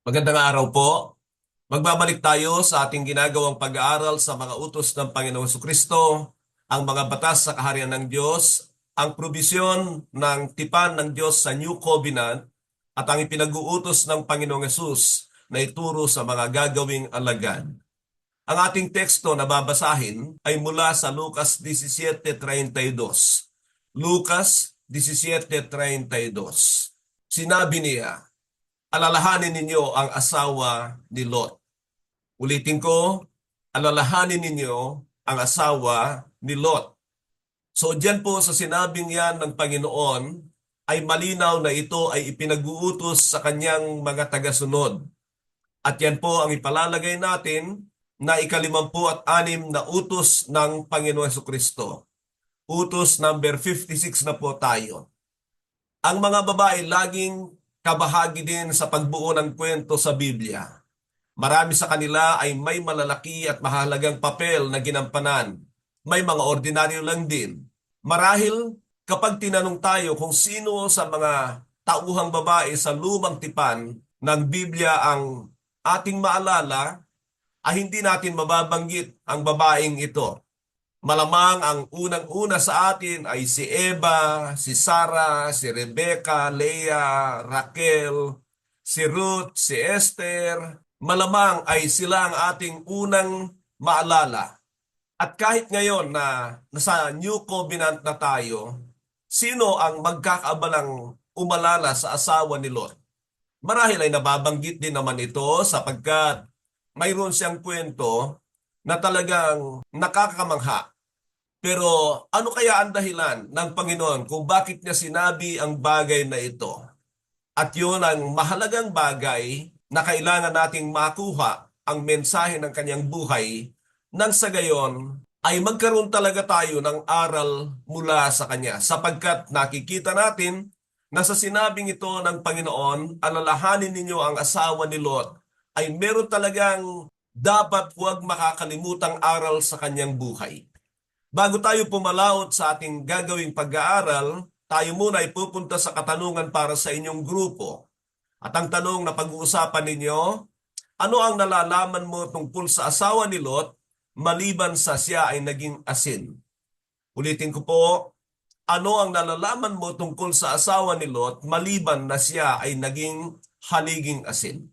Magandang araw po. Magbabalik tayo sa ating ginagawang pag-aaral sa mga utos ng Panginoong Jesucristo, ang mga batas sa kaharian ng Diyos, ang probisyon ng tipan ng Diyos sa New Covenant, at ang ipinag-uutos ng Panginoong Yesus na ituro sa mga gagawing alagad. Ang ating teksto na babasahin ay mula sa Lucas 17:32. Lucas 17:32. Sinabi niya, alalahanin ninyo ang asawa ni Lot. Ulitin ko, alalahanin ninyo ang asawa ni Lot. So diyan po sa sinabing yan ng Panginoon, ay malinaw na ito ay ipinag-uutos sa kanyang mga tagasunod. At yan po ang ipalalagay natin na ika-56 na utos ng Panginoon Jesucristo. Utos number 56 na po tayo. Ang mga babae laging kabahagi din sa pagbuo ng kwento sa Biblia. Marami sa kanila ay may malalaki at mahalagang papel na ginampanan. May mga ordinaryo lang din. Marahil kapag tinanong tayo kung sino sa mga tauhang babae sa lumang tipan ng Biblia ang ating maalala, ay hindi natin mababanggit ang babaeng ito. Malamang ang unang-una sa atin ay si Eva, si Sarah, si Rebecca, Leah, Raquel, si Ruth, si Esther. Malamang ay sila ang ating unang maalala. At kahit ngayon na nasa New Covenant na tayo, sino ang magkakaabalang umalala sa asawa ni Lot? Marahil ay nababanggit din naman ito sapagkat mayroon siyang kwento na talagang nakakamangha. Pero ano kaya ang dahilan ng Panginoon kung bakit niya sinabi ang bagay na ito? At yun ang mahalagang bagay na kailangan nating makuha ang mensahe ng kanyang buhay nang sa gayon ay magkaroon talaga tayo ng aral mula sa kanya. Sapagkat nakikita natin na sa sinabing ito ng Panginoon, alalahanin ninyo ang asawa ni Lot, ay meron talagang dapat huwag makakalimutang aral sa kanyang buhay. Bago tayo pumalaot sa ating gagawing pag-aaral, tayo muna ay pupunta sa katanungan para sa inyong grupo. At ang tanong na pag-uusapan ninyo, ano ang nalalaman mo tungkol sa asawa ni Lot maliban sa siya ay naging asin? Ulitin ko po, ano ang nalalaman mo tungkol sa asawa ni Lot maliban na siya ay naging haliging asin?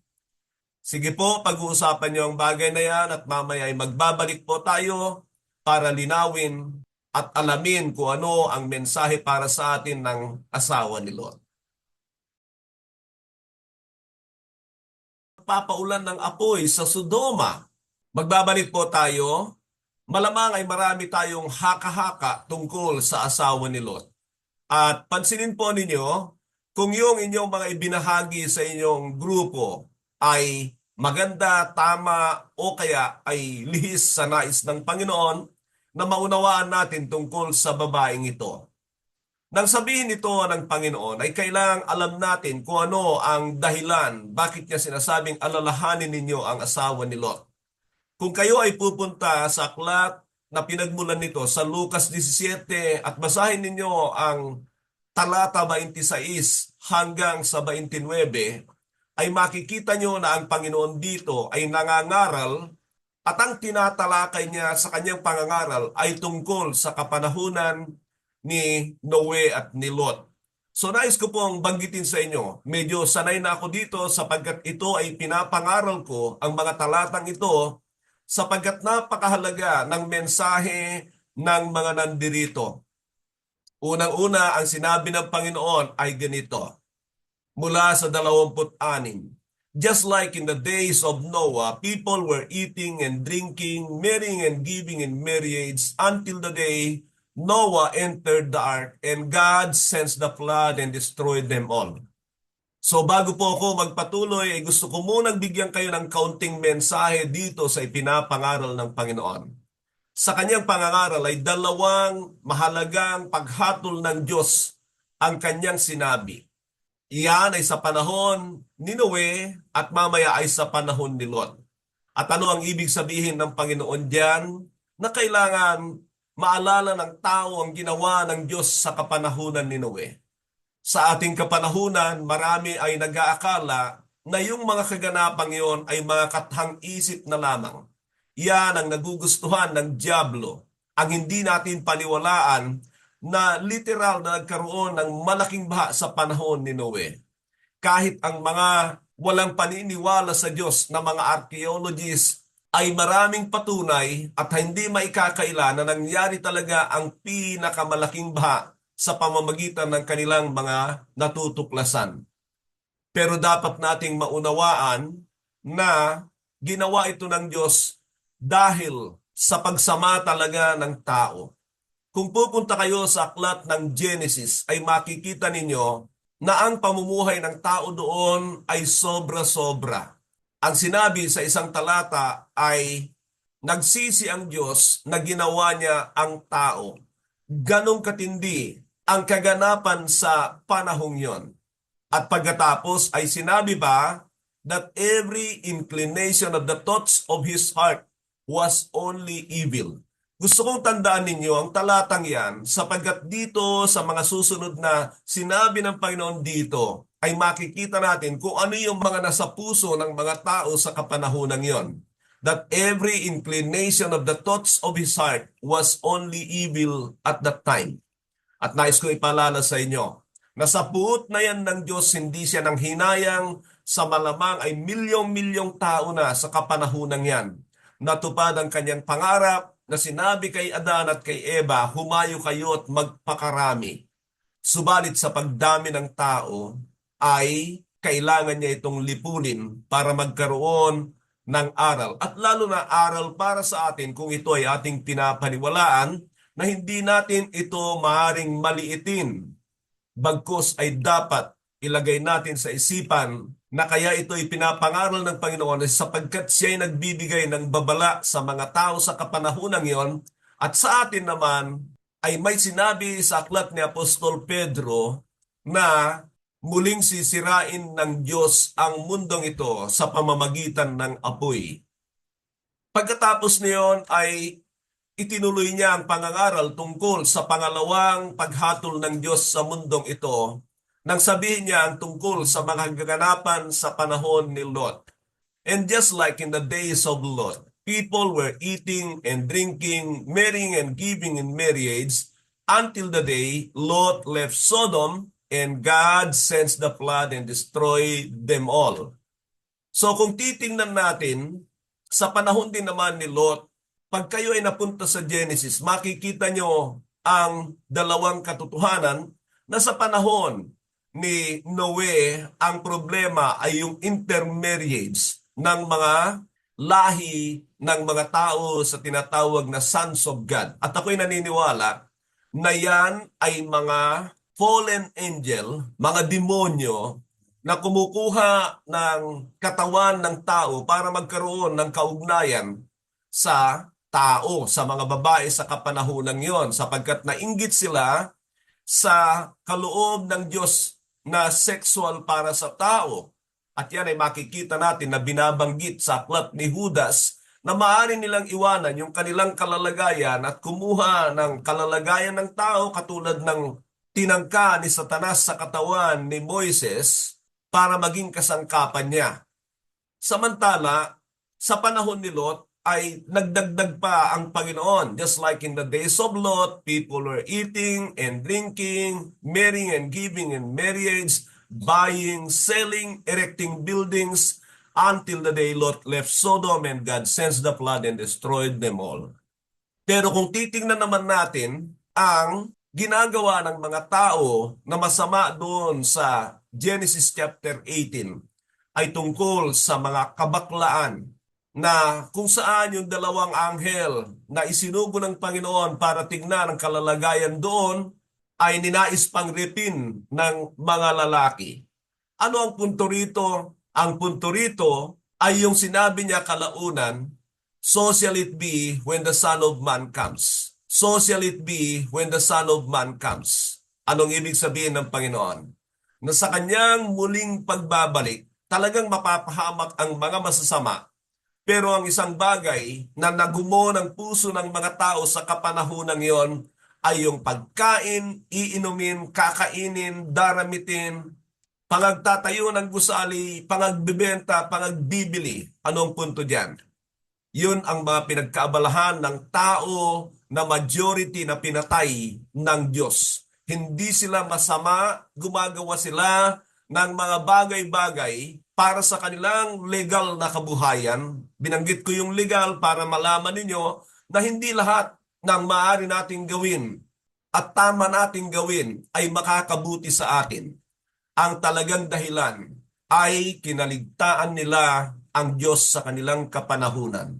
Sige po, pag-uusapan niyo ang bagay na yan at mamaya ay magbabalik po tayo para linawin at alamin kung ano ang mensahe para sa atin ng asawa ni Lot. Papaulan ng apoy sa Sodoma. Magbabalik po tayo. Malamang ay marami tayong haka-haka tungkol sa asawa ni Lot. At pansinin po ninyo, kung yung inyong mga ibinahagi sa inyong grupo ay maganda, tama, o kaya ay lihis sa nais ng Panginoon, na maunawaan natin tungkol sa babaeng ito. Nang sabihin ito ng Panginoon ay kailangang alam natin kung ano ang dahilan bakit niya sinasabing alalahanin ninyo ang asawa ni Lot. Kung kayo ay pupunta sa aklat na pinagmulan nito sa Lucas 17 at basahin ninyo ang talata 26 hanggang sa 29, ay makikita nyo na ang Panginoon dito ay nangangaral at ang tinatalakay niya sa kanyang pangangaral ay tungkol sa kapanahunan ni Noe at ni Lot. So nais ko pong banggitin sa inyo, medyo sanay na ako dito sapagkat ito ay pinapangaral ko ang mga talatang ito sapagkat napakahalaga ng mensahe ng mga nandirito. Unang-una, ang sinabi ng Panginoon ay ganito, mula sa 26. Just like in the days of Noah, people were eating and drinking, marrying and giving in marriage until the day Noah entered the ark and God sends the flood and destroyed them all. So bago po ako magpatuloy, ay gusto ko munang bigyan kayo ng kaunting mensahe dito sa ipinapangaral ng Panginoon. Sa kanyang pangangaral ay dalawang mahalagang paghatol ng Diyos ang kanyang sinabi. Iyan ay sa panahon ni Noe at mamaya ay sa panahon ni Lot. At ano ang ibig sabihin ng Panginoon diyan? Na kailangan maalala ng tao ang ginawa ng Diyos sa kapanahunan ni Noe. Sa ating kapanahunan, marami ay nag-aakala na yung mga kaganapang yon ay mga kathang-isip na lamang. Yan ang nagugustuhan ng dyablo. Ang hindi natin paniwalaan na literal na nagkaroon ng malaking baha sa panahon ni Noe. Kahit ang mga walang paniniwala sa Diyos na mga archaeologists ay maraming patunay at hindi maikakaila na nangyari talaga ang pinakamalaking baha sa pamamagitan ng kanilang mga natutuklasan. Pero dapat nating maunawaan na ginawa ito ng Diyos dahil sa pagsama talaga ng tao. Kung pupunta kayo sa aklat ng Genesis, ay makikita ninyo na ang pamumuhay ng tao doon ay sobra-sobra. Ang sinabi sa isang talata ay, nagsisi ang Diyos na ginawa niya ang tao. Ganong katindi ang kaganapan sa panahong yon. At pagkatapos ay sinabi pa that every inclination of the thoughts of his heart was only evil. Gusto kong tandaan ninyo ang talatang yan sapagkat dito sa mga susunod na sinabi ng Panginoon dito ay makikita natin kung ano yung mga nasa puso ng mga tao sa kapanahunan yon. That every inclination of the thoughts of his heart was only evil at that time. At nais ko ipaalala sa inyo na sa puot na yan ng Diyos, hindi siya nang hinayang sa malamang ay milyong-milyong tao na sa kapanahunan yan. Natupad ang kanyang pangarap na sinabi kay Adan at kay Eva, humayo kayo at magpakarami. Subalit sa pagdami ng tao ay kailangan niya itong lipunin para magkaroon ng aral. At lalo na aral para sa atin kung ito ay ating pinapaniwalaan na hindi natin ito maaaring maliitin. Bagkus ay dapat ilagay natin sa isipan na kaya ito ay pinapangaral ng Panginoon sapagkat siya ay nagbibigay ng babala sa mga tao sa kapanahunan yon. At sa atin naman ay may sinabi sa aklat ni Apostol Pedro na muling sisirain ng Diyos ang mundong ito sa pamamagitan ng apoy. Pagkatapos niyon ay itinuloy niya ang pangangaral tungkol sa pangalawang paghatol ng Diyos sa mundong ito nang sabihin niya ang tungkol sa mga kaganapan sa panahon ni Lot. And just like in the days of Lot, people were eating and drinking, marrying and giving in marriage until the day Lot left Sodom and God sends the flood and destroyed them all. So kung titingnan natin, sa panahon din naman ni Lot, pag kayo ay napunta sa Genesis, makikita nyo ang dalawang katotohanan na sa panahon ni Noe, ang problema ay yung intermarriage ng mga lahi ng mga tao sa tinatawag na sons of God. At ako'y naniniwala na yan ay mga fallen angel, mga demonyo na kumukuha ng katawan ng tao para magkaroon ng kaugnayan sa tao, sa mga babae sa kapanahunan yon, sapagkat nainggit sila sa kaloob ng Diyos na sexual para sa tao. At yan ay makikita natin na binabanggit sa aklat ni Judas na maaari nilang iwanan yung kanilang kalalagayan at kumuha ng kalalagayan ng tao katulad ng tinangka ni Satanas sa katawan ni Moises para maging kasangkapan niya. Samantala, sa panahon ni Lot ay nagdagdag pa ang Panginoon. Just like in the days of Lot, people were eating and drinking, marrying and giving in marriage, buying, selling, erecting buildings, until the day Lot left Sodom and God sends the flood and destroyed them all. Pero kung titingnan naman natin ang ginagawa ng mga tao na masama doon sa Genesis chapter 18 ay tungkol sa mga kabaklaan na kung saan yung dalawang anghel na isinugo ng Panginoon para tignan ang kalalagayan doon ay ninais pang ripin ng mga lalaki. Ano ang punto rito? Ang punto rito ay yung sinabi niya kalaunan, so shall it be when the Son of Man comes. So shall it be when the Son of Man comes. Anong ibig sabihin ng Panginoon? Na sa kanyang muling pagbabalik, talagang mapapahamak ang mga masasama. Pero ang isang bagay na nagumo ng puso ng mga tao sa kapanahunan yon ay yung pagkain, iinumin, kakainin, daramitin, pangagtatayo ng gusali, pangagbibenta, pangagbibili. Anong punto diyan? Yun ang mga pinagkaabalahan ng tao na majority na pinatay ng Diyos. Hindi sila masama, gumagawa sila ng mga bagay-bagay para sa kanilang legal na kabuhayan. Binanggit ko yung legal para malaman ninyo na hindi lahat ng maaari nating gawin at tama nating gawin ay makakabuti sa atin. Ang talagang dahilan ay kinaligtaan nila ang Diyos sa kanilang kapanahunan.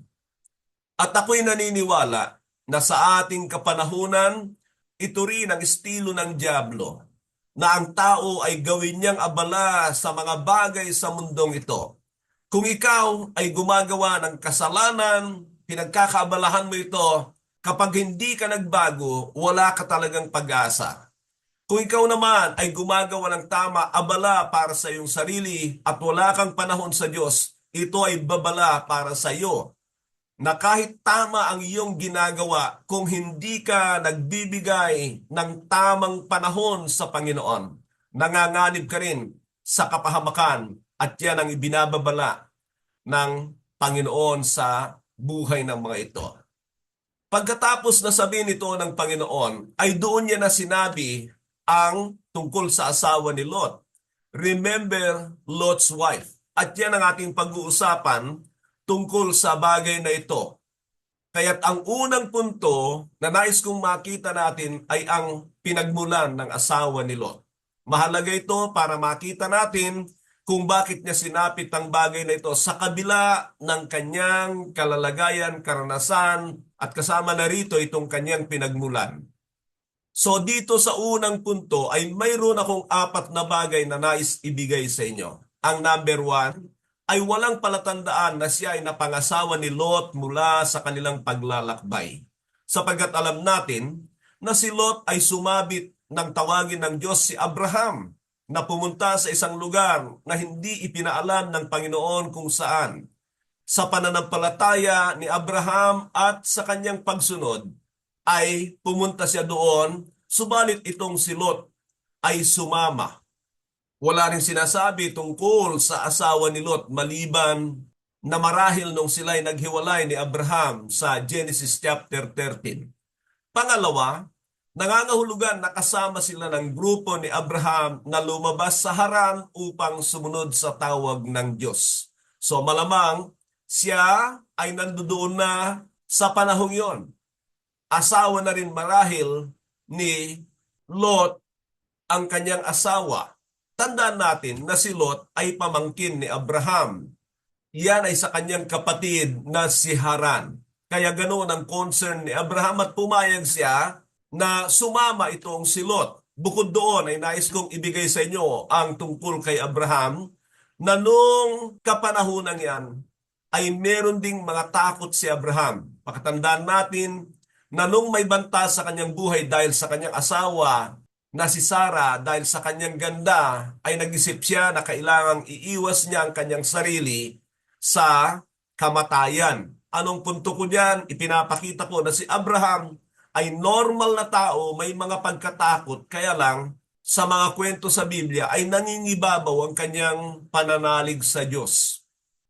At ako'y naniniwala na sa ating kapanahunan, ito rin ang estilo ng dyablo, na ang tao ay gawin niyang abala sa mga bagay sa mundong ito. Kung ikaw ay gumagawa ng kasalanan, pinagkakaabalahan mo ito, kapag hindi ka nagbago, wala ka talagang pag-asa. Kung ikaw naman ay gumagawa ng tama, abala para sa iyong sarili at wala kang panahon sa Diyos, ito ay babala para sa iyo. Na kahit tama ang iyong ginagawa, kung hindi ka nagbibigay ng tamang panahon sa Panginoon, nanganganib ka rin sa kapahamakan at yan ang ibinababala ng Panginoon sa buhay ng mga ito. Pagkatapos na sabihin ito ng Panginoon, ay doon niya na sinabi ang tungkol sa asawa ni Lot. Remember Lot's wife. At yan ang ating pag-uusapan tungkol sa bagay na ito. Kaya't ang unang punto na nais kong makita natin ay ang pinagmulan ng asawa ni Lot. Mahalaga ito para makita natin kung bakit niya sinapit ang bagay na ito sa kabila ng kanyang kalalagayan, karanasan, at kasama na rito itong kanyang pinagmulan. So dito sa unang punto ay mayroon akong 4 na bagay na nais ibigay sa inyo. Ang number 1, ay walang palatandaan na siya ay napangasawa ni Lot mula sa kanilang paglalakbay. Sapagkat alam natin na si Lot ay sumabit ng tawagin ng Diyos si Abraham na pumunta sa isang lugar na hindi ipinaalam ng Panginoon kung saan. Sa pananampalataya ni Abraham at sa kanyang pagsunod ay pumunta siya doon, subalit itong si Lot ay sumama. Wala rin sinasabi tungkol sa asawa ni Lot maliban na marahil nung sila'y naghiwalay ni Abraham sa Genesis chapter 13. Pangalawa, nangangahulugan na kasama sila ng grupo ni Abraham na lumabas sa Haran upang sumunod sa tawag ng Diyos. So malamang siya ay nandoon na sa panahong yon. Asawa na rin marahil ni Lot ang kanyang asawa. Tandaan natin na si Lot ay pamangkin ni Abraham. Yan ay sa kanyang kapatid na si Haran. Kaya ganoon ang concern ni Abraham at pumayag siya na sumama itong si Lot. Bukod doon ay nais kong ibigay sa inyo ang tungkol kay Abraham na nung kapanahunan yan ay meron ding mga takot si Abraham. Pakatandaan natin na nung may banta sa kanyang buhay dahil sa kanyang asawa na si Sarah, dahil sa kanyang ganda, ay nag-isip siya na kailangang iiwas niya ang kanyang sarili sa kamatayan. Anong punto ko diyan? Ipinapakita ko na si Abraham ay normal na tao, may mga pagkatakot, kaya lang sa mga kwento sa Biblia ay nangingibabaw ang kanyang pananalig sa Diyos.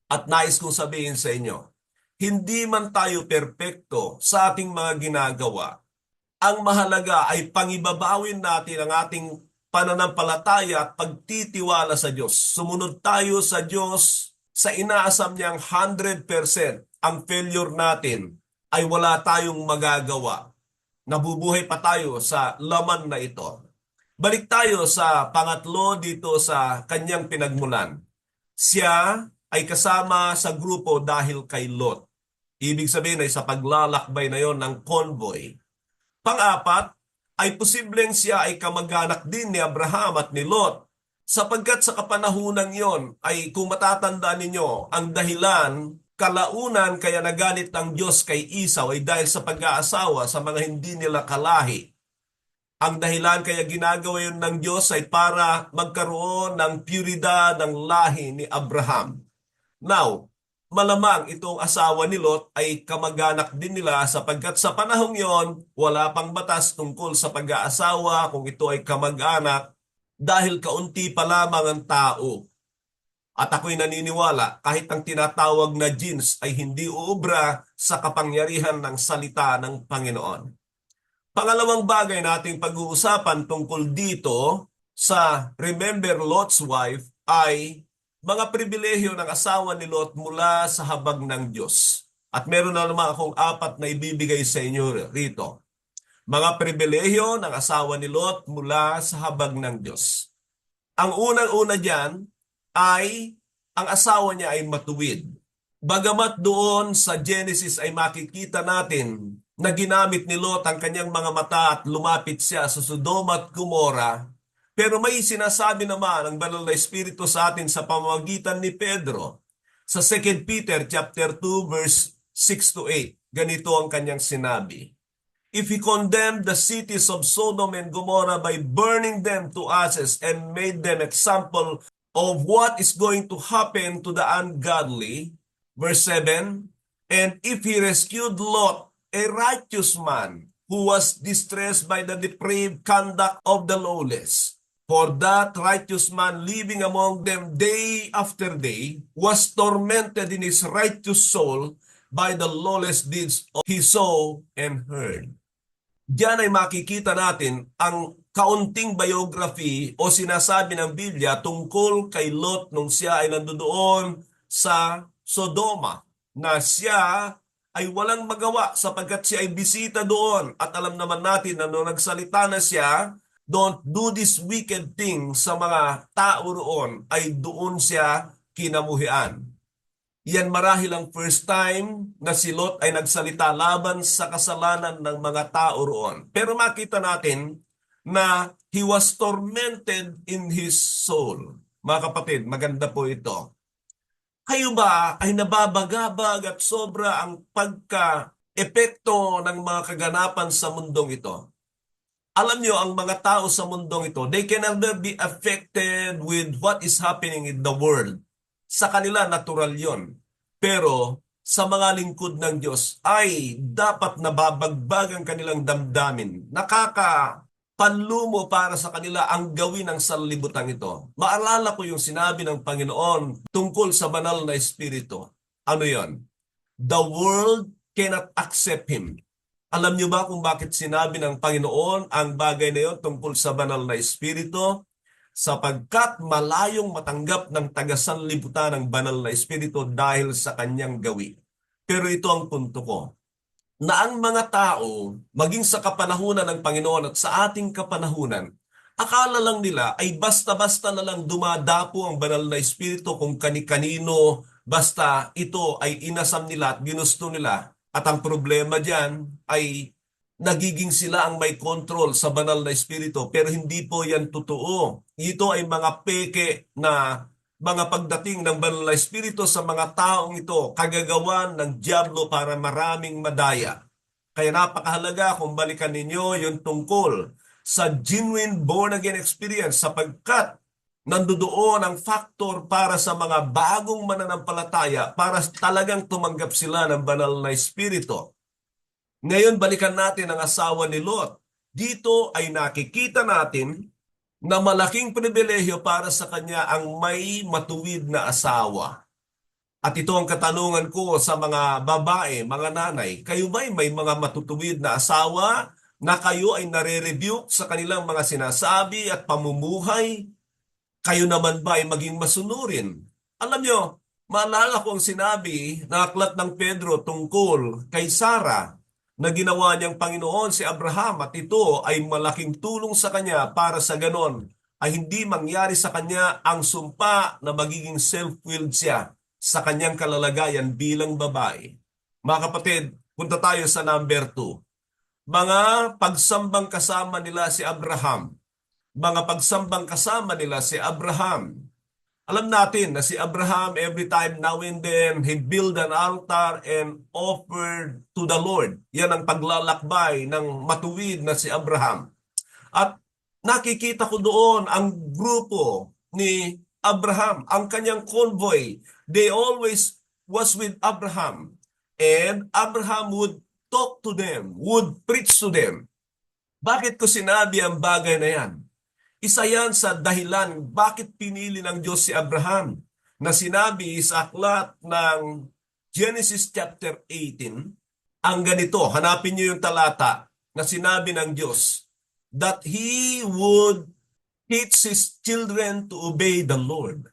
At nais kong sabihin sa inyo, hindi man tayo perpekto sa ating mga ginagawa. Ang mahalaga ay pangibabawin natin ang ating pananampalataya at pagtitiwala sa Diyos. Sumunod tayo sa Diyos sa inaasam niyang 100%. Ang failure natin ay wala tayong magagawa. Nabubuhay pa tayo sa laman na ito. Balik tayo sa pangatlo dito sa kanyang pinagmulan. Siya ay kasama sa grupo dahil kay Lot. Ibig sabihin ay sa paglalakbay na yon ng convoy. Pang-apat, ay posibleng siya ay kamag-anak din ni Abraham at ni Lot. Sapagkat sa kapanahunan yon ay kung matatandaan ninyo, ang dahilan, kalaunan kaya nagalit ang Diyos kay Esau ay dahil sa pag-aasawa sa mga hindi nila kalahi. Ang dahilan kaya ginagawa yun ng Diyos ay para magkaroon ng puridad ng lahi ni Abraham. Now, malamang itong asawa ni Lot ay kamag-anak din nila sapagkat sa panahong yon wala pang batas tungkol sa pag-aasawa kung ito ay kamag-anak dahil kaunti pa lamang ang tao. At ako'y naniniwala kahit ang tinatawag na genes ay hindi uubra sa kapangyarihan ng salita ng Panginoon. Pangalawang bagay nating pag-uusapan tungkol dito sa Remember Lot's Wife ay mga pribilehyo ng asawa ni Lot mula sa habag ng Diyos. At meron na naman akong 4 na ibibigay sa inyo rito. Mga pribilehyo ng asawa ni Lot mula sa habag ng Diyos. Ang unang-una dyan ay ang asawa niya ay matuwid. Bagamat doon sa Genesis ay makikita natin na ginamit ni Lot ang kanyang mga mata at lumapit siya sa Sodoma at Gomora, pero may sinasabi naman ang Banal na Espiritu sa atin sa pamamagitan ni Pedro sa 2 Peter chapter 2 verse 6 to 8. Ganito ang kanyang sinabi. If he condemned the cities of Sodom and Gomorrah by burning them to ashes and made them example of what is going to happen to the ungodly, verse 7, and if he rescued Lot, a righteous man who was distressed by the depraved conduct of the lawless, for that righteous man living among them day after day was tormented in his righteous soul by the lawless deeds he saw and heard. Diyan ay makikita natin ang kaunting biography o sinasabi ng Biblia tungkol kay Lot nung siya ay nandoon sa Sodoma, na siya ay walang magawa sapagkat siya ay bisita doon. At alam naman natin na nung nagsalita na siya, don't do this wicked thing sa mga tao roon, ay doon siya kinamuhian. Yan marahil ang first time na si Lot ay nagsalita laban sa kasalanan ng mga tao roon. Pero makita natin na he was tormented in his soul. Mga kapatid, maganda po ito. Kayo ba ay nababagabag at sobra ang pagka-epekto ng mga kaganapan sa mundong ito? Alam nyo, ang mga tao sa mundong ito, they can never be affected with what is happening in the world. Sa kanila, natural yon. Pero sa mga lingkod ng Diyos ay dapat nababagbag ang kanilang damdamin. Nakakapanlumo para sa kanila ang gawin ng sanlibutan ito. Maalala ko yung sinabi ng Panginoon tungkol sa banal na Espiritu. Ano yon? The world cannot accept Him. Alam niyo ba kung bakit sinabi ng Panginoon ang bagay na yon tungkol sa banal na Espiritu? Sapagkat malayong matanggap ng tagasanlibutan ng banal na Espiritu dahil sa kanyang gawi. Pero ito ang punto ko, na ang mga tao, maging sa kapanahunan ng Panginoon at sa ating kapanahunan, akala lang nila ay basta-basta na lang dumadapo ang banal na Espiritu kung kani-kanino, basta ito ay inasam nila at ginusto nila. At ang problema dyan ay nagiging sila ang may control sa banal na Espiritu, pero hindi po yan totoo. Ito ay mga peke na mga pagdating ng banal na Espiritu sa mga taong ito, kagagawan ng dyablo para maraming madaya. Kaya napakahalaga kung balikan ninyo yung tungkol sa genuine born-again experience sapagkat nandoon ang factor para sa mga bagong mananampalataya para talagang tumanggap sila ng banal na Espiritu. Ngayon, balikan natin ang asawa ni Lot. Dito ay nakikita natin na malaking pribilehyo para sa kanya ang may matuwid na asawa. At ito ang katanungan ko sa mga babae, mga nanay. Kayo ba'y may mga matutuwid na asawa na kayo ay nare-rebuke sa kanilang mga sinasabi at pamumuhay? Kayo naman ba ay maging masunurin? Alam nyo, maalala ko ang sinabi ng aklat ng Pedro tungkol kay Sarah, na ginawa niyang Panginoon si Abraham at ito ay malaking tulong sa kanya para sa ganon ay hindi mangyari sa kanya ang sumpa na magiging self-willed siya sa kanyang kalalagayan bilang babae. Mga kapatid, punta tayo sa number 2. Mga pagsambang kasama nila si Abraham. Mga pagsambang kasama nila si Abraham. Alam natin na si Abraham, every time now and then, he built an altar and offered to the Lord. Yan ang paglalakbay ng matuwid na si Abraham. At nakikita ko doon ang grupo ni Abraham, ang kanyang convoy. They always was with Abraham, and Abraham would talk to them, would preach to them. Bakit ko sinabi ang bagay na yan? Isa yan sa dahilan bakit pinili ng Diyos si Abraham na sinabi sa aklat ng Genesis chapter 18, ang ganito, hanapin niyo yung talata na sinabi ng Diyos that He would teach His children to obey the Lord.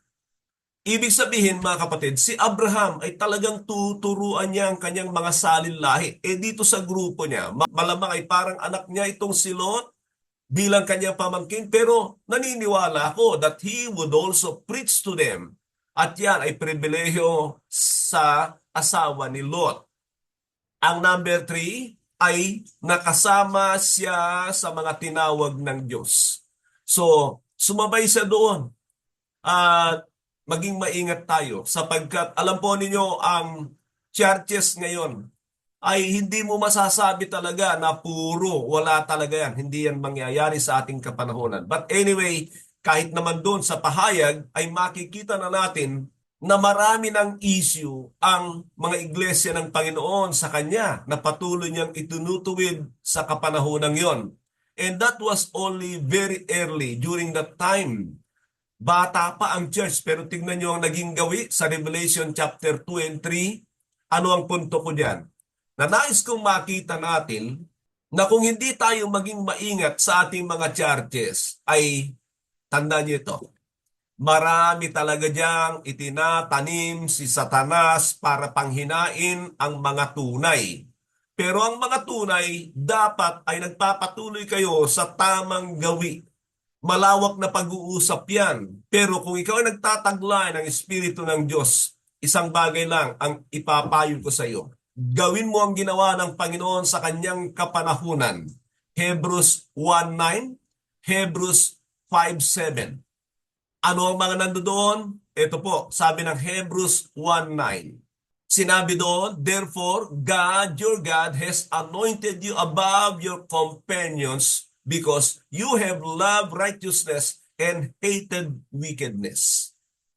Ibig sabihin mga kapatid, si Abraham ay talagang tuturuan niya ang kanyang mga salin-lahi. Dito sa grupo niya, malamang ay parang anak niya itong si Lot bilang kanyang pamangkin, pero naniniwala ako that he would also preach to them. At yan ay pribilehyo sa asawa ni Lot. Ang number 3 ay nakasama siya sa mga tinawag ng Diyos. So, sumabay siya doon. At maging maingat tayo sapagkat alam po ninyo ang churches ngayon ay hindi mo masasabi talaga na puro, wala talaga yan. Hindi yan mangyayari sa ating kapanahonan. But anyway, kahit naman doon sa pahayag ay makikita na natin na marami ng issue ang mga iglesia ng Panginoon sa Kanya na patuloy niyang itunutuwid sa kapanahonang yon. And that was only very early during that time. Bata pa ang church, pero tignan nyo ang naging gawi sa Revelation chapter 2 and 3. Ano ang punto ko dyan? Na nais kong makita natin na kung hindi tayo maging maingat sa ating mga churches, ay tandaan nyo ito. Marami talaga diyang itinatanim si Satanas para panghinain ang mga tunay. Pero ang mga tunay, dapat ay nagpapatuloy kayo sa tamang gawi. Malawak na pag-uusap yan. Pero kung ikaw ay nagtataglay ng Espiritu ng Diyos, isang bagay lang ang ipapayo ko sa iyo. Gawin mo ang ginawa ng Panginoon sa kanyang kapanahunan. Hebrews 1:9, Hebrews 5:7. Ano ang mga nandoon? Ito po, sabi ng Hebrews 1:9. Sinabi doon, therefore, God, your God, has anointed you above your companions because you have loved righteousness and hated wickedness.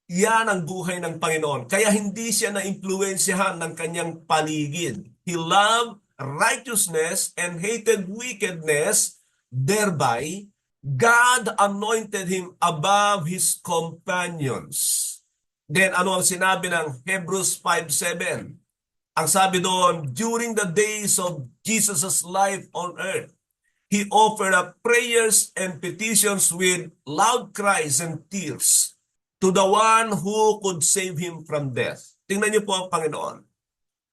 Yan ang buhay ng Panginoon. Kaya hindi siya na-impluensyahan ng kanyang paligid. He loved righteousness and hated wickedness. Thereby, God anointed him above his companions. Then ano ang sinabi ng Hebrews 5:7? Ang sabi doon, during the days of Jesus' life on earth, He offered up prayers and petitions with loud cries and tears to the one who could save him from death. Tingnan niyo po ang Panginoon.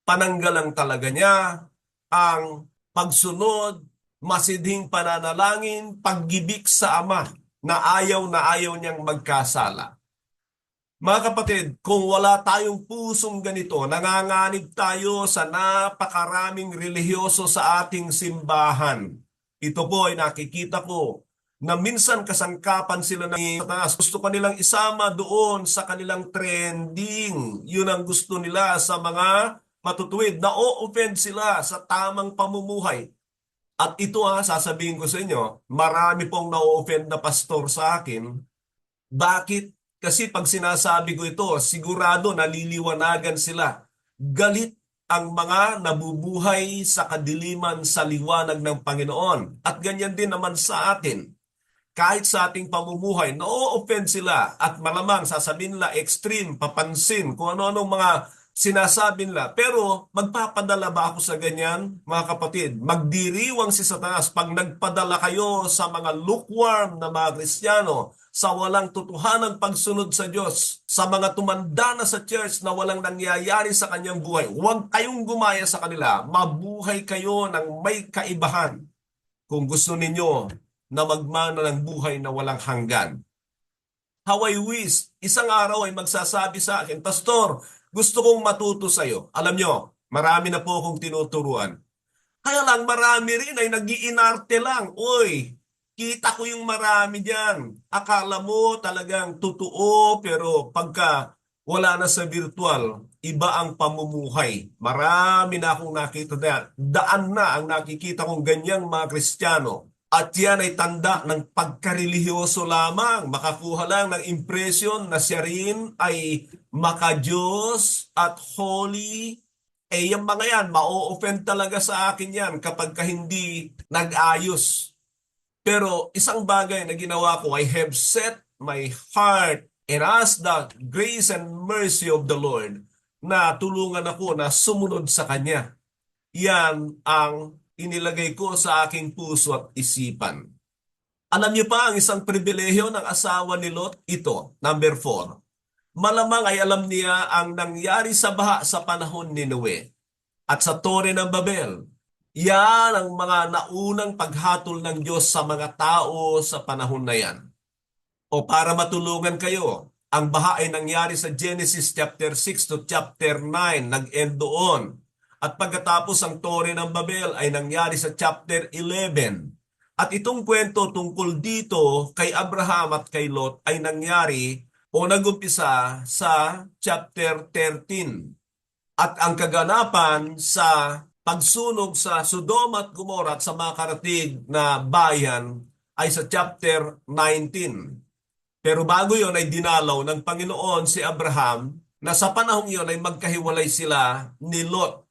Pananggalang talaga niya ang pagsunod, masidhing pananalangin, paggibik sa Ama na ayaw niyang magkasala. Mga kapatid, kung wala tayong pusong ganito, nanganganib tayo sa napakaraming relihiyoso sa ating simbahan. Ito po ay nakikita ko na minsan kasangkapan sila ng Satanas. Gusto kanilang isama doon sa kanilang trending. Yun ang gusto nila sa mga matutuwid. Na-o-offend sila sa tamang pamumuhay. At ito sasabihin ko sa inyo, marami pong na-o-offend na pastor sa akin. Bakit? Kasi pag sinasabi ko ito, sigurado naliliwanagan sila. Galit ang mga nabubuhay sa kadiliman sa liwanag ng Panginoon. At ganyan din naman sa atin. Kahit sa ating pamumuhay, na-o-offend sila at malamang sasabihin nila extreme, papansin, kung ano-anong mga sinasabi nila. Pero magpapadala ba ako sa ganyan, mga kapatid? Magdiriwang si Satanas pag nagpadala kayo sa mga lukewarm na mga Kristiyano, sa walang tutuhanang pagsunod sa Diyos, sa mga tumanda na sa church na walang nangyayari sa kanyang buhay. Huwag kayong gumaya sa kanila. Mabuhay kayo ng may kaibahan kung gusto ninyo na magmana ng buhay na walang hanggan. How I wish, isang araw ay magsasabi sa akin, Pastor, gusto kong matuto sa iyo. Alam nyo, marami na po akong tinuturuan. Kaya lang marami rin ay nag-iinarte lang. Uy, kita ko yung marami dyan. Akala mo talagang totoo, pero pagka wala na sa virtual, iba ang pamumuhay. Marami na akong nakita na. Daan na ang nakikita kong ganyang mga Kristiyano. At yan ay tanda ng pagkarelihiyoso lamang. Makakuha lang ng impression na siya rin ay maka-Diyos at holy. Eh yung mga yan, ma-offend talaga sa akin yan kapag hindi nag-ayos. Pero isang bagay na ginawa ko, I have set my heart and ask the grace and mercy of the Lord na tulungan ako na sumunod sa Kanya. Yan ang inilagay ko sa aking puso at isipan. Alam niyo pa ang isang pribilehyo ng asawa ni Lot? Ito, number 4. Malamang ay alam niya ang nangyari sa baha sa panahon ni Noe at sa Tore ng Babel. Yan ang mga naunang paghatol ng Diyos sa mga tao sa panahon na yan. O para matulungan kayo, ang baha ay nangyari sa Genesis chapter 6 to chapter 9, nag-end doon. At pagkatapos ang Tore ng Babel ay nangyari sa chapter 11. At itong kwento tungkol dito kay Abraham at kay Lot ay nangyari o nagumpisa sa chapter 13. At ang kaganapan sa pagsunog sa Sodoma at Gomorrah at sa mga karatig na bayan ay sa chapter 19. Pero bago yon ay dinalaw ng Panginoon si Abraham na sa panahong yon ay magkahiwalay sila ni Lot.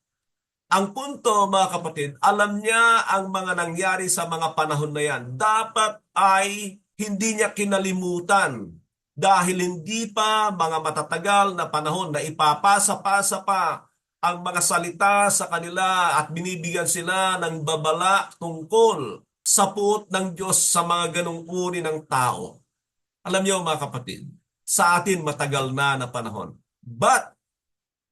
Ang punto mga kapatid, alam niya ang mga nangyari sa mga panahon na yan. Dapat ay hindi niya kinalimutan dahil hindi pa mga matatagal na panahon na ipapasa-pasa pa ang mga salita sa kanila at binibigyan sila ng babala tungkol sa puot ng Diyos sa mga ganong uri ng tao. Alam niyo mga kapatid, sa atin matagal na panahon. But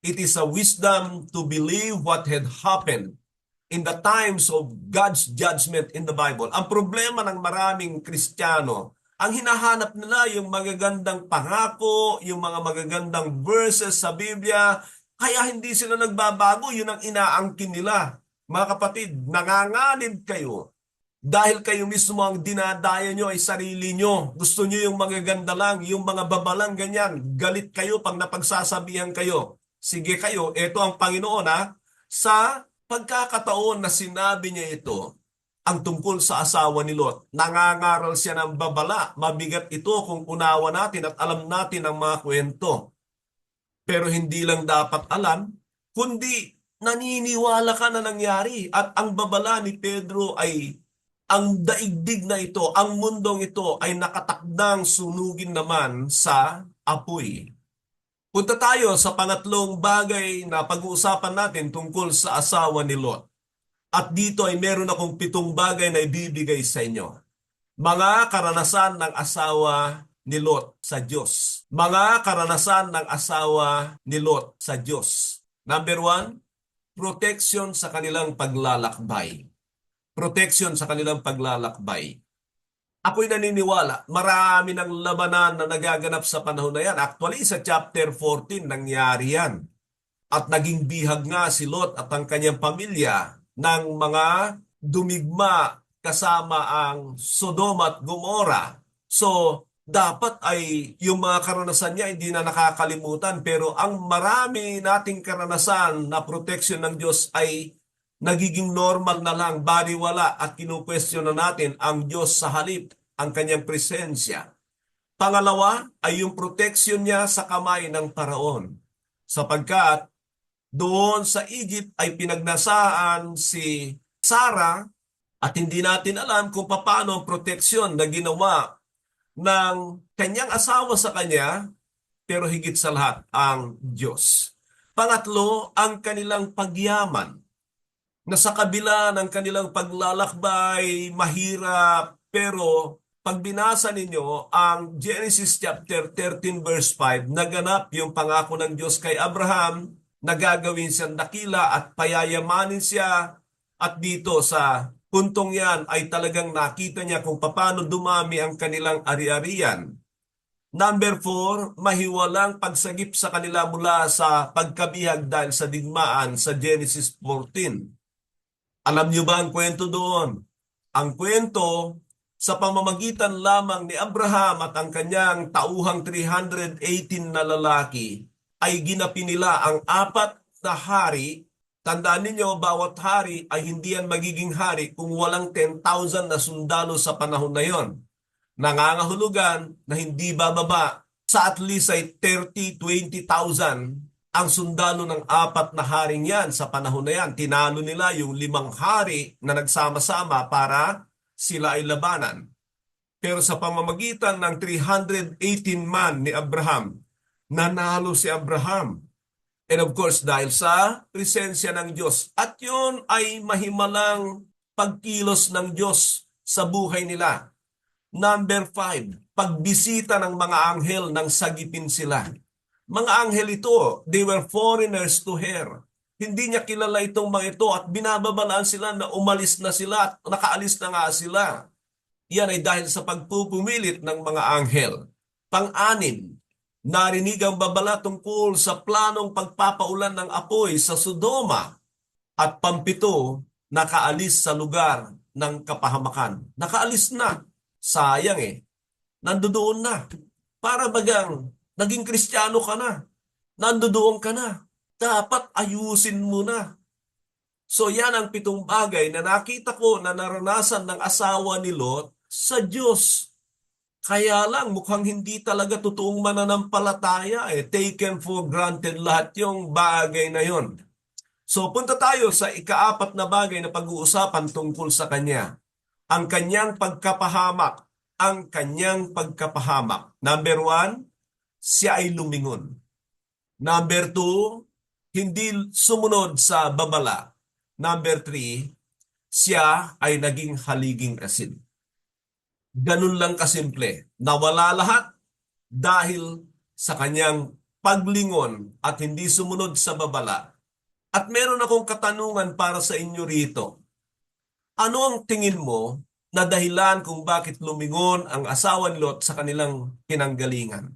it is a wisdom to believe what had happened in the times of God's judgment in the Bible. Ang problema ng maraming Kristiyano, ang hinahanap nila yung magagandang pangako, yung mga magagandang verses sa Biblia, kaya hindi sila nagbabago, yun ang inaangkin nila. Mga kapatid, nanganganib kayo dahil kayo mismo ang dinadaya nyo ay sarili nyo. Gusto nyo yung magaganda lang, yung mga babalang ganyan. Galit kayo pag napagsasabihan kayo. Sige kayo, ito ang Panginoon sa pagkakataon na sinabi niya ito, ang tungkol sa asawa ni Lot. Nangangaral siya ng babala. Mabigat ito kung unawa natin at alam natin ang mga kwento. Pero hindi lang dapat alam, kundi naniniwala ka na nangyari. At ang babala ni Pedro ay ang daigdig na ito, ang mundong ito ay nakatakdang sunugin naman sa apoy. Punta tayo sa pangatlong bagay na pag-uusapan natin tungkol sa asawa ni Lot. At dito ay meron akong 7 bagay na ibibigay sa inyo. Mga karanasan ng asawa ni Lot sa Diyos. Mga karanasan ng asawa ni Lot sa Diyos. Number 1, protection sa kanilang paglalakbay. Protection sa kanilang paglalakbay. Ako'y naniniwala, marami ng labanan na nagaganap sa panahon na yan. Actually, sa chapter 14, nangyari yan. At naging bihag nga si Lot at ang kanyang pamilya ng mga dumigma kasama ang Sodoma at Gomorrah. So, dapat ay yung mga karanasan niya hindi na nakakalimutan. Pero ang marami nating karanasan na protection ng Diyos ay nagiging normal na lang, baliwala at kinukwestiyon na natin ang Diyos sa halip, ang kanyang presensya. Pangalawa ay yung protection niya sa kamay ng Paraon. Sapagkat doon sa Egypt ay pinagnasaan si Sarah at hindi natin alam kung paano ang proteksyon na ginawa ng kanyang asawa sa kanya, pero higit sa lahat ang Diyos. Pangatlo, ang kanilang pagyaman na sa kabila ng kanilang paglalakbay, mahirap, pero pag binasa ninyo ang Genesis chapter 13 verse 5, naganap yung pangako ng Diyos kay Abraham, nagagawin siyang dakila at payayamanin siya. At dito sa puntong yan ay talagang nakita niya kung paano dumami ang kanilang ari-arian. Number 4, mahiwalang pagsagip sa kanila mula sa pagkabihag dahil sa digmaan sa Genesis 14. Alam niyo ba ang kwento doon? Ang kwento sa pamamagitan lamang ni Abraham at ang kanyang tauhang 318 na lalaki ay ginapi nila ang 4 na hari Tandaan ninyo, bawat hari ay hindi yan magiging hari kung walang 10,000 na sundalo sa panahon na yon. Nangangahulugan na hindi bababa sa at least ay 30, 20,000 ang sundalo ng apat na haring yan sa panahon na yan. Tinalo nila yung 5 hari na nagsama-sama para sila ay labanan. Pero sa pamamagitan ng 318 man ni Abraham, nanalo si Abraham. And of course, dahil sa presensya ng Diyos. At yun ay mahimalang pagkilos ng Diyos sa buhay nila. Number 5, pagbisita ng mga anghel nang sagipin sila. Mga anghel ito, they were foreigners to her. Hindi niya kilala itong mga ito at binababalaan sila na umalis na sila at nakaalis na nga sila. Yan ay dahil sa pagpupumilit ng mga anghel. Pang-anim, narinig ang babala tungkol sa planong pagpapaulan ng apoy sa Sodoma. At pang-7, nakaalis sa lugar ng kapahamakan. Nakaalis na. Sayang nandoon na. Para bagang naging Kristiyano ka na. Nandoon ka na. Dapat ayusin mo na. So yan ang 7 bagay na nakita ko na naranasan ng asawa ni Lot sa Diyos. Kaya lang mukhang hindi talaga totoong mananampalataya Taken for granted lahat yung bagay na yon. So punta tayo sa ika-4 na bagay na pag-uusapan tungkol sa kanya. Ang kanyang pagkapahamak. Ang kanyang pagkapahamak. Number 1, siya ay lumingon. Number 2, hindi sumunod sa babala. Number 3, siya ay naging haliging asin. Ganun lang kasimple. Nawala lahat dahil sa kanyang paglingon at hindi sumunod sa babala. At meron akong katanungan para sa inyo rito. Ano ang tingin mo na dahilan kung bakit lumingon ang asawa ni Lot sa kanilang pinanggalingan?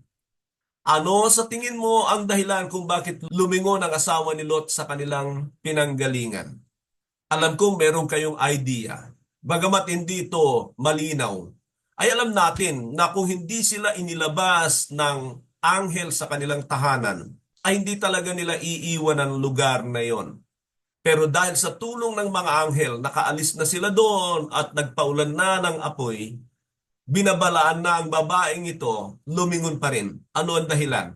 Ano sa tingin mo ang dahilan kung bakit lumingon ang asawa ni Lot sa kanilang pinanggalingan? Alam kong meron kayong idea. Bagamat hindi ito malinaw, ay alam natin na kung hindi sila inilabas ng anghel sa kanilang tahanan, ay hindi talaga nila iiwan ang lugar na yon. Pero dahil sa tulong ng mga anghel, nakaalis na sila doon at nagpaulan na ng apoy, binabalaan na ang babaeng ito, lumingon pa rin. Ano ang dahilan?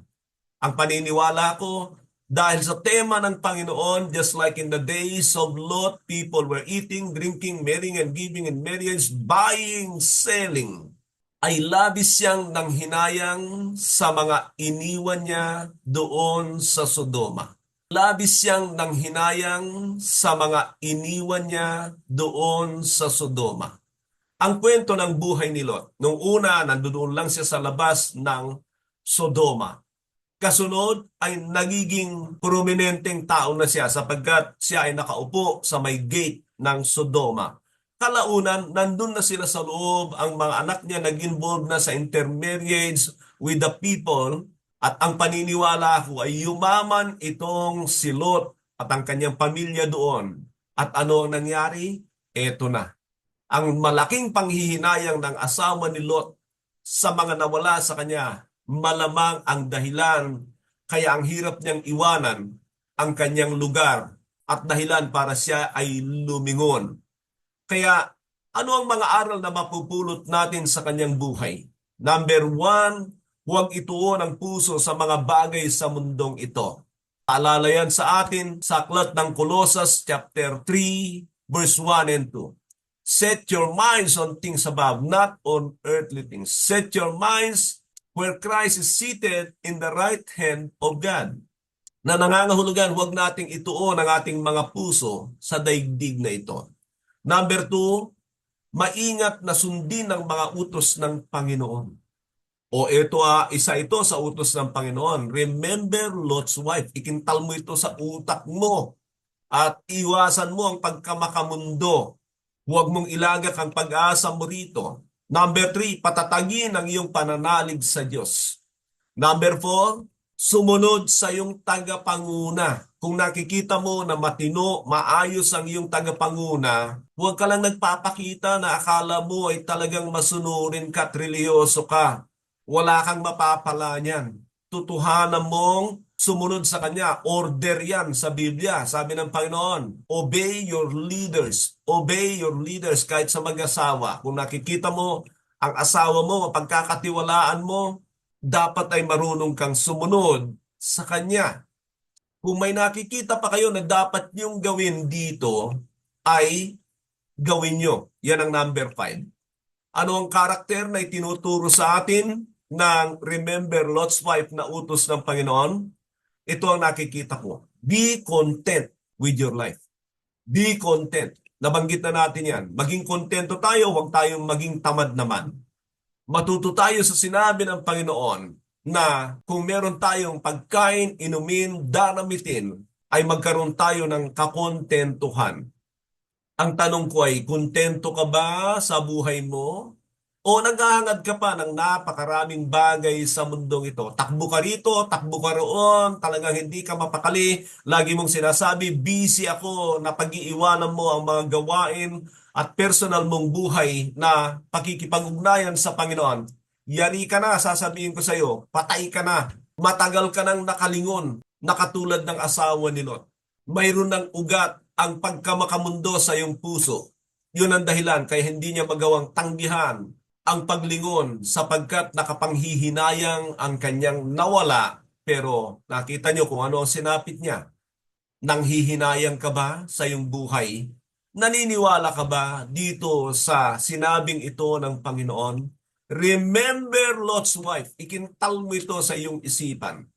Ang paniniwala ko, dahil sa tema ng Panginoon, just like in the days of Lot, people were eating, drinking, marrying, and giving in marriage, buying, selling, ay labis siyang nanghinayang sa mga iniwan niya doon sa Sodoma. Labis siyang nanghinayang sa mga iniwan niya doon sa Sodoma. Ang kwento ng buhay ni Lot, nung una, nandoon lang siya sa labas ng Sodoma. Kasunod ay nagiging prominenteng tao na siya sapagkat siya ay nakaupo sa may gate ng Sodoma. Kalaunan, nandun na sila sa loob, ang mga anak niya nag-involve na sa intermarriage with the people. At ang paniniwala ko ay yumaman itong si Lot at ang kanyang pamilya doon. At ano ang nangyari? Eto na. Ang malaking panghihinayang ng asawa ni Lot sa mga nawala sa kanya, malamang ang dahilan kaya ang hirap niyang iwanan ang kanyang lugar at dahilan para siya ay lumingon. Kaya ano ang mga aral na mapupulot natin sa kanyang buhay? Number 1, huwag ituon ang puso sa mga bagay sa mundong ito. Paalala yan sa atin sa aklat ng Colossus chapter 3, verse 1 and 2. Set your minds on things above, not on earthly things. Set your minds where Christ is seated in the right hand of God. Na nangangahulugan, huwag nating ituon ang ating mga puso sa daigdig na ito. Number 2, maingat na sundin ang mga utos ng Panginoon. O ito isa ito sa utos ng Panginoon. Remember Lot's wife. Ikintal mo ito sa utak mo at iwasan mo ang pagkamakamundo. Huwag mong ilagak ang pag-asa mo rito. Number 3, patatagin ang iyong pananalig sa Diyos. Number 4, sumunod sa iyong tagapanguna. Kung nakikita mo na matino, maayos ang iyong tagapanguna, huwag ka lang nagpapakita na akala mo ay talagang masunurin ka at religyoso ka. Wala kang mapapala niyan. Tutuhanan mong Sumunod sa kanya. Order yan sa Biblia. Sabi ng Panginoon, obey your leaders. Obey your leaders kahit sa mag-asawa. Kung nakikita mo ang asawa mo, pagkakatiwalaan mo, dapat ay marunong kang sumunod sa kanya. Kung may nakikita pa kayo na dapat niyong gawin dito, ay gawin nyo. Yan ang number 5. Ano ang karakter na itinuturo sa atin ng remember Lot's wife na utos ng Panginoon? Ito ang nakikita ko. Be content with your life. Be content. Nabanggit na natin yan. Maging kontento tayo, huwag tayong maging tamad naman. Matuto tayo sa sinabi ng Panginoon na kung meron tayong pagkain, inumin, daramitin, ay magkaroon tayo ng kakontentuhan. Ang tanong ko ay, kontento ka ba sa buhay mo? O naghahangad ka pa ng napakaraming bagay sa mundong ito? Takbo ka rito, takbo ka roon, talagang hindi ka mapakali. Lagi mong sinasabi, busy ako na pag-iiwanan mo ang mga gawain at personal mong buhay na pakikipag-ugnayan sa Panginoon. Yari ka na, sasabihin ko sa iyo, patay ka na. Matagal ka nang nakalingon na katulad ng asawa ni Lot. Mayroon ng ugat ang pagkamakamundo sa iyong puso. Yun ang dahilan kaya hindi niya magawang tanggihan ang paglingon sapagkat nakapanghihinayang ang kanyang nawala. Pero nakita niyo kung ano ang sinapit niya. Nanghihinayang ka ba sa iyong buhay? Naniniwala ka ba dito sa sinabing ito ng Panginoon? Remember Lot's wife. Ikintal mo ito sa iyong isipan.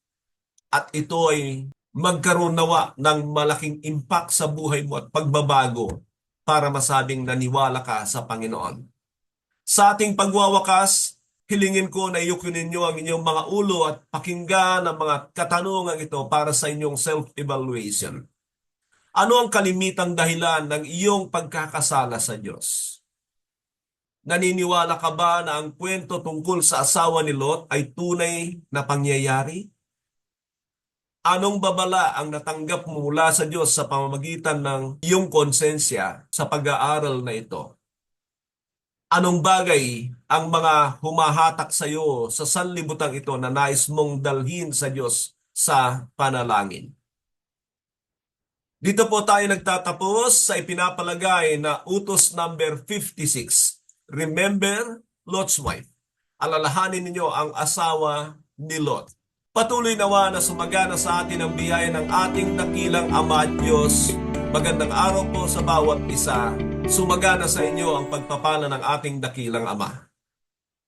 At ito ay magkaroon nawa ng malaking impact sa buhay mo at pagbabago para masabing naniwala ka sa Panginoon. Sa ating pagwawakas, hilingin ko na iyukunin niyo ang inyong mga ulo at pakinggan ang mga katanungan ito para sa inyong self-evaluation. Ano ang kalimitang dahilan ng iyong pagkakasala sa Diyos? Naniniwala ka ba na ang kwento tungkol sa asawa ni Lot ay tunay na pangyayari? Anong babala ang natanggap mo mula sa Diyos sa pamamagitan ng iyong konsensya sa pag-aaral na ito? Anong bagay ang mga humahatak sa iyo sa sanlibutan ito na nais mong dalhin sa Diyos sa panalangin? Dito po tayo nagtatapos sa ipinapalagay na utos number 56. Remember Lot's wife. Alalahanin ninyo ang asawa ni Lot. Patuloy nawa na sumagana sa atin ang biyaya ng ating dakilang Ama at Diyos. Magandang araw po sa bawat isa. Sumagana sa inyo ang pagpapala ng ating dakilang Ama.